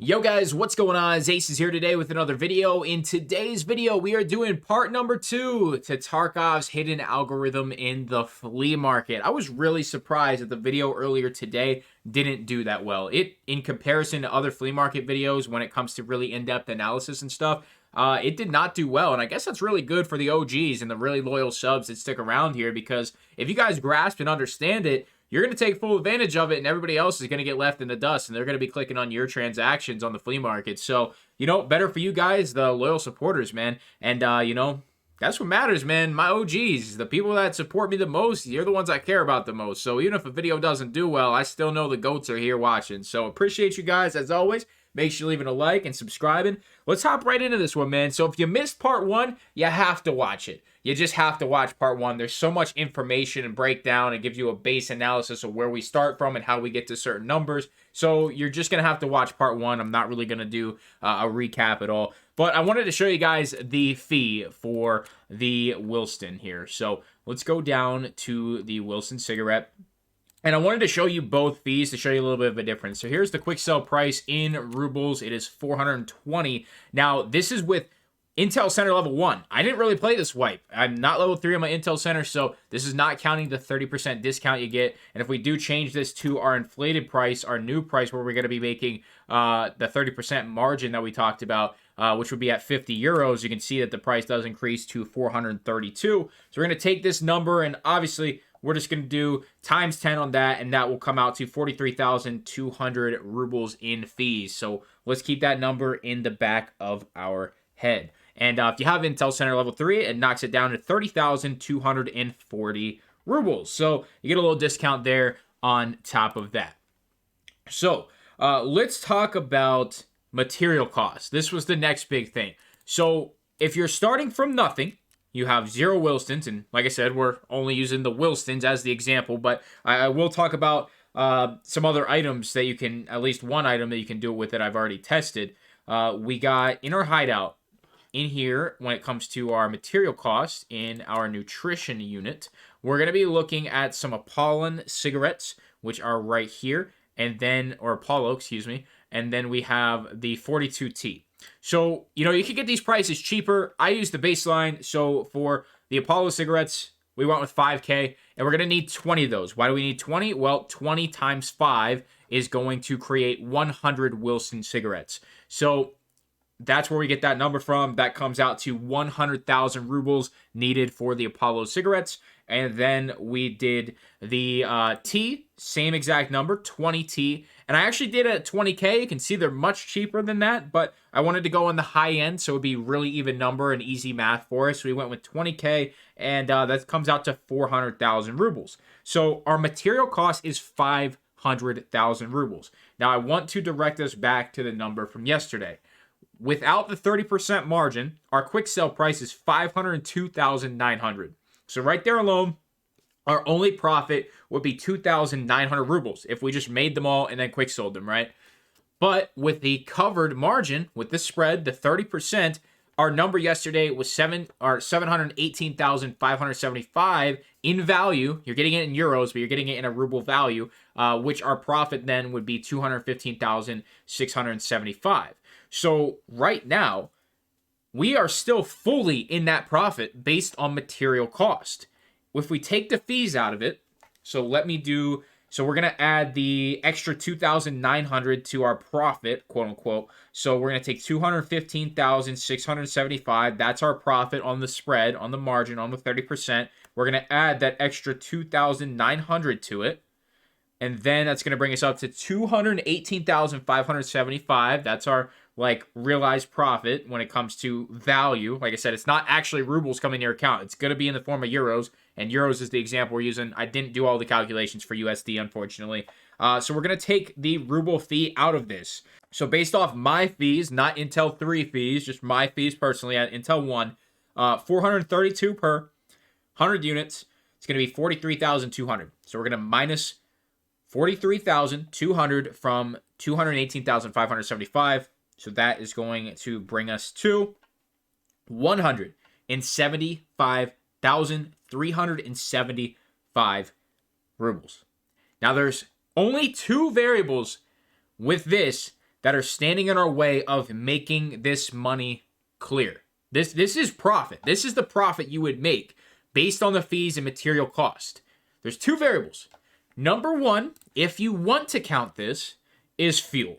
Yo guys, what's going on? Acez here today with another video. In today's video, we are doing part number 2 to Tarkov's hidden algorithm in the flea market. I was really surprised that the video earlier today didn't do that well. In comparison to other flea market videos, when it comes to really in-depth analysis and stuff, it did not do well. And I guess that's really good for the OGs and the really loyal subs that stick around here, because if you guys grasp and understand it, you're going to take full advantage of it, and everybody else is going to get left in the dust, and they're going to be clicking on your transactions on the flea market. So, better for you guys, the loyal supporters, man. And, that's what matters, man. My OGs, the people that support me the most, you're the ones I care about the most. So even if a video doesn't do well, I still know the GOATs are here watching. So appreciate you guys, as always. Make sure you're leaving a like and subscribing. Let's hop right into this one, man. So if you missed part 1, you have to watch it. You just have to watch part 1. There's so much information and breakdown. It gives you a base analysis of where we start from and how we get to certain numbers. So you're just going to have to watch part 1. I'm not really going to do a recap at all. But I wanted to show you guys the fee for the Wilson here. So let's go down to the Wilson cigarette. And I wanted to show you both fees to show you a little bit of a difference. So here's the quick sell price in rubles. It is 420. Now, this is with Intel Center level 1. I didn't really play this wipe. I'm not level 3 on my Intel Center, so this is not counting the 30% discount you get. And if we do change this to our inflated price, our new price, where we're going to be making the 30% margin that we talked about, which would be at 50 euros, you can see that the price does increase to 432. So we're going to take this number, and obviously we're just going to do times 10 on that, and that will come out to 43,200 rubles in fees. So let's keep that number in the back of our head. And if you have Intel Center level 3, it knocks it down to 30,240 rubles. So you get a little discount there on top of that. So let's talk about material costs. This was the next big thing. So if you're starting from nothing, you have 0 Wilsons, and like I said, we're only using the Wilsons as the example, but I will talk about some other items that you can, at least one item that you can do with it I've already tested. We got in our hideout, in here, when it comes to our material costs in our nutrition unit, we're going to be looking at some Apollon cigarettes, which are right here, and then, or Apollo, excuse me, and then we have the 42T. So, you can get these prices cheaper. I use the baseline. So for the Apollo cigarettes, we went with 5K, and we're going to need 20 of those. Why do we need 20? Well, 20 times 5 is going to create 100 Wilson cigarettes. So that's where we get that number from. That comes out to 100,000 rubles needed for the Apollo cigarettes. And then we did the T, same exact number, 20T. And I actually did it at 20K. You can see they're much cheaper than that, but I wanted to go on the high end, so it would be really even number and easy math for us. So we went with 20K, and that comes out to 400,000 rubles. So our material cost is 500,000 rubles. Now I want to direct us back to the number from yesterday. Without the 30% margin, our quick sell price is 502,900. So right there alone, our only profit would be 2,900 rubles if we just made them all and then quick sold them, right? But with the covered margin, with the spread, the 30%, our number yesterday was 718,575 in value. You're getting it in euros, but you're getting it in a ruble value, which our profit then would be 215,675. So right now, we are still fully in that profit based on material cost. If we take the fees out of it, so we're going to add the extra 2,900 to our profit, quote unquote. So we're going to take 215,675. That's our profit on the spread, on the margin, on the 30%. We're going to add that extra 2,900 to it. And then that's going to bring us up to 218,575. That's our realized profit when it comes to value. Like I said, it's not actually rubles coming to your account. It's going to be in the form of euros, and euros is the example we're using. I didn't do all the calculations for USD, unfortunately. So we're going to take the ruble fee out of this. So based off my fees, not Intel 3 fees, just my fees personally at Intel 1, 432 per 100 units. It's going to be 43,200. So we're going to minus 43,200 from 218,575. So that is going to bring us to 175,375 rubles. Now there's only 2 variables with this that are standing in our way of making this money clear. This is profit. This is the profit you would make based on the fees and material cost. There's two variables. Number one, if you want to count this, is fuel.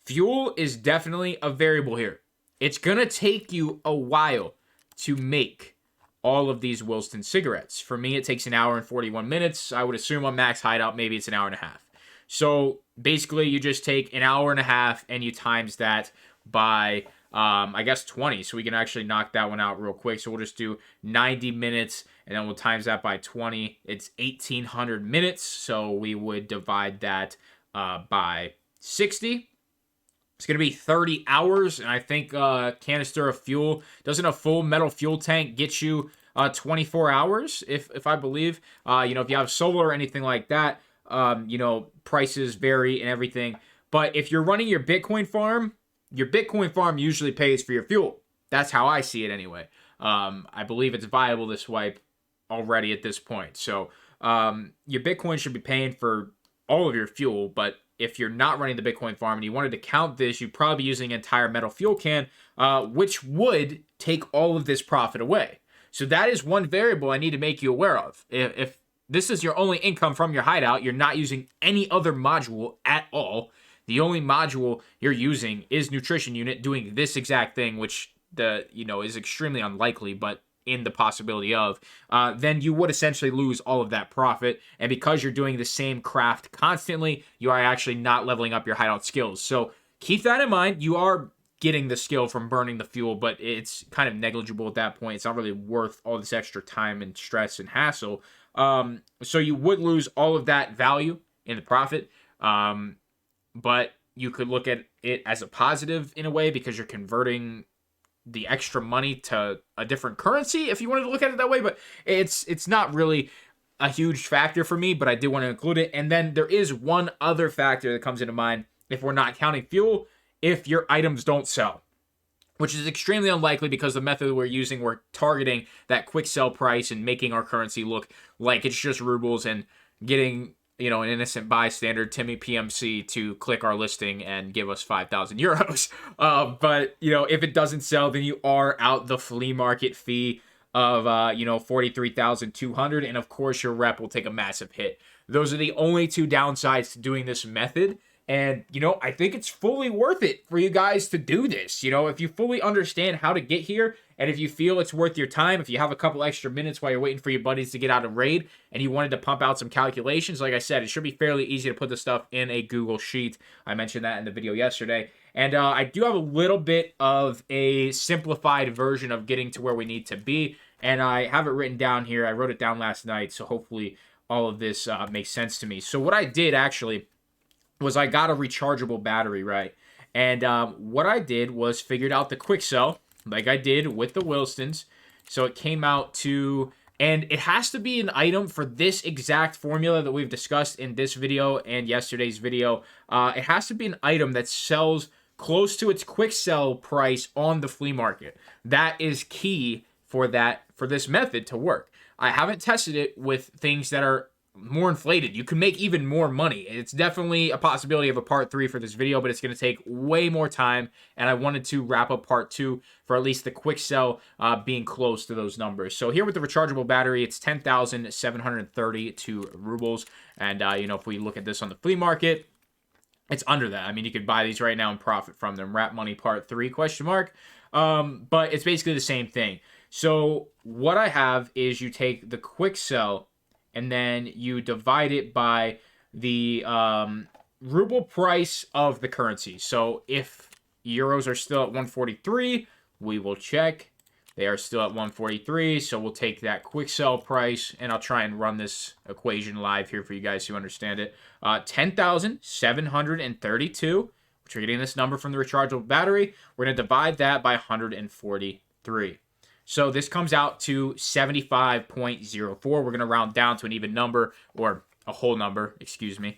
Fuel is definitely a variable here. It's going to take you a while to make all of these Wilston cigarettes. For me, it takes 1 hour and 41 minutes. I would assume on Max Hideout, maybe it's 1.5 hours. So basically, you just take 1.5 hours and you times that by, I guess, 20. So we can actually knock that one out real quick. So we'll just do 90 minutes and then we'll times that by 20. It's 1,800 minutes. So we would divide that by 60. It's going to be 30 hours, and I think canister of fuel, doesn't a full metal fuel tank get you 24 hours, if I believe? If you have solar or anything like that, prices vary and everything. But if you're running your Bitcoin farm usually pays for your fuel. That's how I see it anyway. I believe it's viable to swipe already at this point. So your Bitcoin should be paying for all of your fuel, but if you're not running the Bitcoin farm and you wanted to count this, you'd probably be using an entire metal fuel can, which would take all of this profit away. So that is one variable I need to make you aware of. If this is your only income from your hideout, you're not using any other module at all. The only module you're using is Nutrition Unit doing this exact thing, which is extremely unlikely, but in the possibility of, then you would essentially lose all of that profit. And because you're doing the same craft constantly, you are actually not leveling up your hideout skills. So keep that in mind. You are getting the skill from burning the fuel, but it's kind of negligible at that point. It's not really worth all this extra time and stress and hassle. So you would lose all of that value in the profit. But you could look at it as a positive in a way because you're converting the extra money to a different currency, if you wanted to look at it that way. But it's not really a huge factor for me, but I do want to include it. And then there is one other factor that comes into mind if we're not counting fuel, if your items don't sell, which is extremely unlikely because the method we're targeting that quick sell price and making our currency look like it's just rubles and getting an innocent bystander, Timmy PMC, to click our listing and give us 5,000 euros. But if it doesn't sell, then you are out the flea market fee of 43,200, and of course your rep will take a massive hit. Those are the only two downsides to doing this method. And, I think it's fully worth it for you guys to do this. If you fully understand how to get here, and if you feel it's worth your time, if you have a couple extra minutes while you're waiting for your buddies to get out of raid, and you wanted to pump out some calculations, like I said, it should be fairly easy to put this stuff in a Google Sheet. I mentioned that in the video yesterday. And I do have a little bit of a simplified version of getting to where we need to be. And I have it written down here. I wrote it down last night, so hopefully all of this makes sense to me. So what I did actually was I got a rechargeable battery, right? And what I did was figured out the quick sell, like I did with the Wilstons. So it came out to, and it has to be an item for this exact formula that we've discussed in this video and yesterday's video. It has to be an item that sells close to its quick sell price on the flea market. That is key for this method to work. I haven't tested it with things that are more inflated. You can make even more money. It's definitely a possibility of a part 3 for this video, but it's going to take way more time, and I wanted to wrap up part 2 for at least the quick sell being close to those numbers. So here with the rechargeable battery, it's 10,732 rubles, and if we look at this on the flea market, it's under that. I mean, you could buy these right now and profit from them. Wrap money part 3 question mark. But it's basically the same thing. So what I have is you take the quick sell and then you divide it by the ruble price of the currency. So if euros are still at 143, we will check. They are still at 143, so we'll take that quick sell price, and I'll try and run this equation live here for you guys who understand it. 10,732, which we're getting this number from the rechargeable battery. We're going to divide that by 143. So this comes out to 75.04. We're going to round down to an even number, or a whole number, excuse me.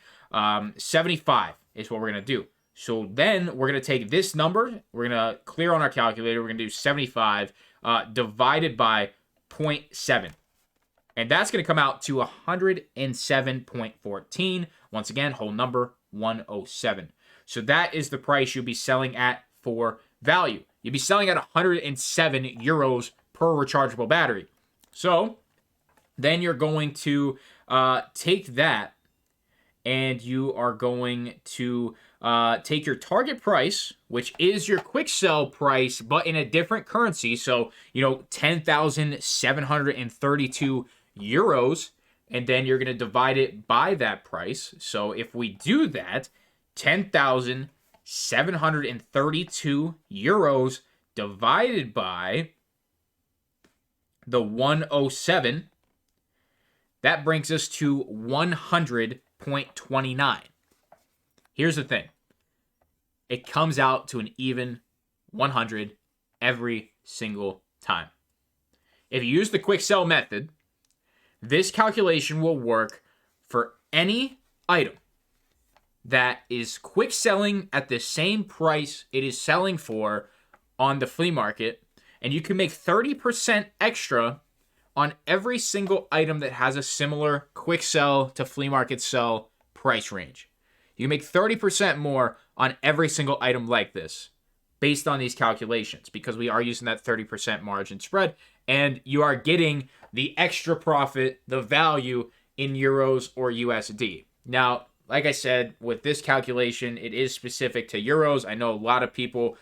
75 is what we're going to do. So then we're going to take this number. We're going to clear on our calculator. We're going to do 75 divided by 0.7. And that's going to come out to 107.14. Once again, whole number, 107. So that is the price you'll be selling at for value. You'll be selling at 107 euros per rechargeable battery. So then you're going to take that, and you are going to take your target price, which is your quick sell price, but in a different currency. So, 10,732 euros, and then you're going to divide it by that price. So if we do that, 10,732 euros divided by the 107, that brings us to 100.29. Here's the thing. It comes out to an even 100 every single time. If you use the quick sell method, this calculation will work for any item that is quick selling at the same price it is selling for on the flea market, and you can make 30% extra on every single item that has a similar quick sell to flea market sell price range. You can make 30% more on every single item like this based on these calculations, because we are using that 30% margin spread, and you are getting the extra profit, the value in euros or USD. Now, like I said, with this calculation, it is specific to euros. I know a lot of people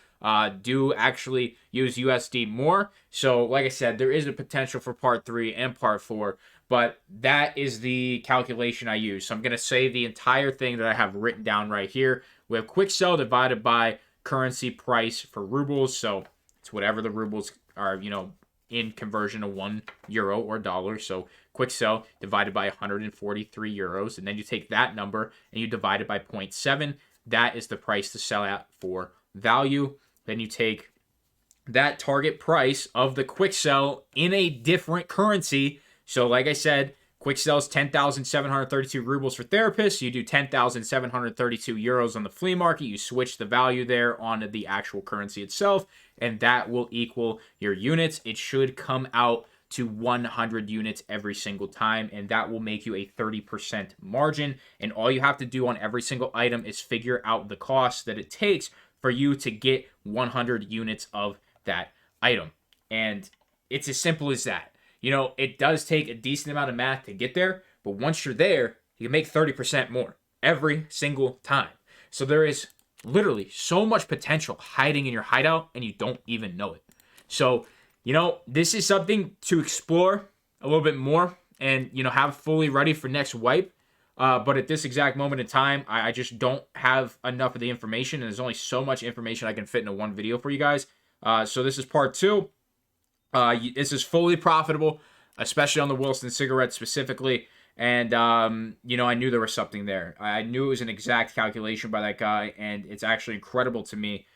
do actually use USD more. So, like I said, there is a potential for part 3 and part 4, but that is the calculation I use. So I'm going to say the entire thing that I have written down right here. We have quick sell divided by currency price for rubles. So it's whatever the rubles are, in conversion to 1 euro or dollar. So quick sell divided by 143 euros. And then you take that number and you divide it by 0.7. That is the price to sell at for value. Then you take that target price of the quick sell in a different currency. So like I said, quick sell is 10,732 rubles for therapists. You do 10,732 euros on the flea market. You switch the value there onto the actual currency itself, and that will equal your units. It should come out to 100 units every single time, and that will make you a 30% margin. And all you have to do on every single item is figure out the cost that it takes for you to get 100 units of that item. And it's as simple as that. It does take a decent amount of math to get there, but once you're there, you can make 30% more every single time. So there is literally so much potential hiding in your hideout, and you don't even know it. So, this is something to explore a little bit more and, have fully ready for next wipe. But at this exact moment in time, I just don't have enough of the information, and there's only so much information I can fit into one video for you guys. So this is part 2. This is fully profitable, especially on the Wilson cigarette specifically. And, I knew there was something there. I knew it was an exact calculation by that guy, and it's actually incredible to me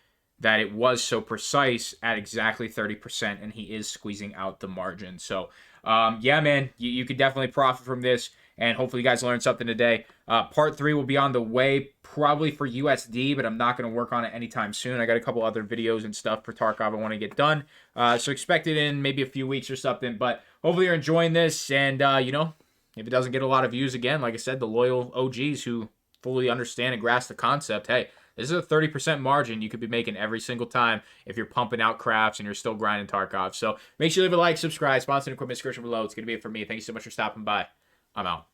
that it was so precise at exactly 30%, and he is squeezing out the margin. So, yeah, man, you could definitely profit from this, and hopefully you guys learned something today. Part 3 will be on the way, probably for USD, but I'm not going to work on it anytime soon. I got a couple other videos and stuff for Tarkov I want to get done. So expect it in maybe a few weeks or something. But hopefully you're enjoying this. And, if it doesn't get a lot of views again, like I said, the loyal OGs who fully understand and grasp the concept, hey, this is a 30% margin you could be making every single time if you're pumping out crafts and you're still grinding Tarkov. So make sure you leave a like, subscribe, sponsor and equipment description below. It's going to be it for me. Thank you so much for stopping by. I'm out.